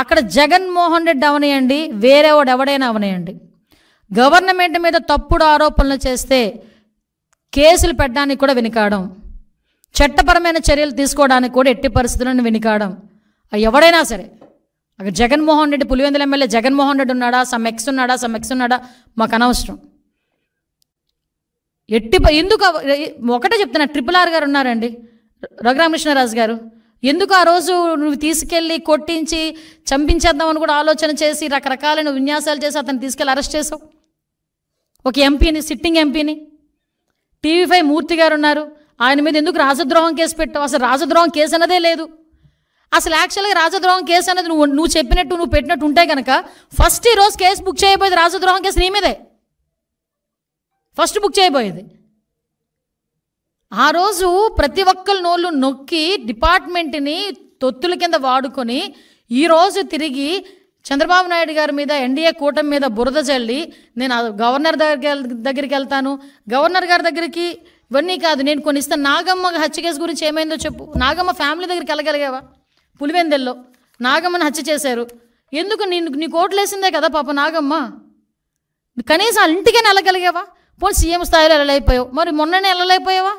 అక్కడ జగన్మోహన్ రెడ్డి అవనియండి, వేరేవాడు ఎవడైనా అవనియండి, గవర్నమెంట్ మీద తప్పుడు ఆరోపణలు చేస్తే కేసులు పెట్టడానికి కూడా వెనుకాడం, చట్టపరమైన చర్యలు తీసుకోవడానికి కూడా ఎట్టి పరిస్థితులను వెనుకాడం. ఎవడైనా సరే, అక్కడ జగన్మోహన్ రెడ్డి, పులివెందుల ఎమ్మెల్యే జగన్మోహన్ రెడ్డి ఉన్నాడా, సమ్ ఎక్స్ ఉన్నాడా మాకు అనవసరం. ఎందుకు ఒకటే చెప్తున్నా, RRR గారు ఉన్నారండి, రఘురామకృష్ణరాజు గారు, ఎందుకు ఆ రోజు నువ్వు తీసుకెళ్ళి కొట్టించి చంపించేద్దామని కూడా ఆలోచన చేసి రకరకాలైన విన్యాసాలు చేసి అతను తీసుకెళ్ళి అరెస్ట్ చేసావు? ఒక ఎంపీని, సిట్టింగ్ ఎంపీని. TV5 మూర్తి గారు ఉన్నారు, ఆయన మీద ఎందుకు రాజద్రోహం కేసు పెట్టావు? అసలు రాజద్రోహం కేసు అన్నదే లేదు. అసలు యాక్చువల్గా రాజద్రోహం కేసు అనేది నువ్వు చెప్పినట్టు నువ్వు పెట్టినట్టు ఉంటే కనుక ఫస్ట్ ఈరోజు కేసు బుక్ చేయబోయేది రాజద్రోహం కేసు నీ మీదే ఫస్ట్ బుక్ చేయబోయేది. ఆ రోజు ప్రతి ఒక్కరి నోళ్ళు నొక్కి డిపార్ట్మెంట్ని తొత్తుల కింద వాడుకొని ఈరోజు తిరిగి చంద్రబాబు నాయుడు గారి మీద, NDA కూటమి మీద బురద చల్లి నేను గవర్నర్ దగ్గరికి వెళ్తాను, గవర్నర్ గారి దగ్గరికి ఇవన్నీ కాదు నేను కొన్ని ఇస్తాను. నాగమ్మ హత్య కేసు గురించి ఏమైందో చెప్పు. నాగమ్మ ఫ్యామిలీ దగ్గరికి వెళ్ళగలిగావా? పులివెందెల్లో నాగమ్మని హత్య చేశారు, ఎందుకు? నీ కోట్లు వేసిందే కదా పాప నాగమ్మ, కనీసం వాళ్ళ ఇంటికైనా వెళ్ళగలిగావా? పోనీ సీఎం స్థాయిలో వెళ్ళలేకపోయావు, మరి మొన్ననే వెళ్ళలేకపోయావా?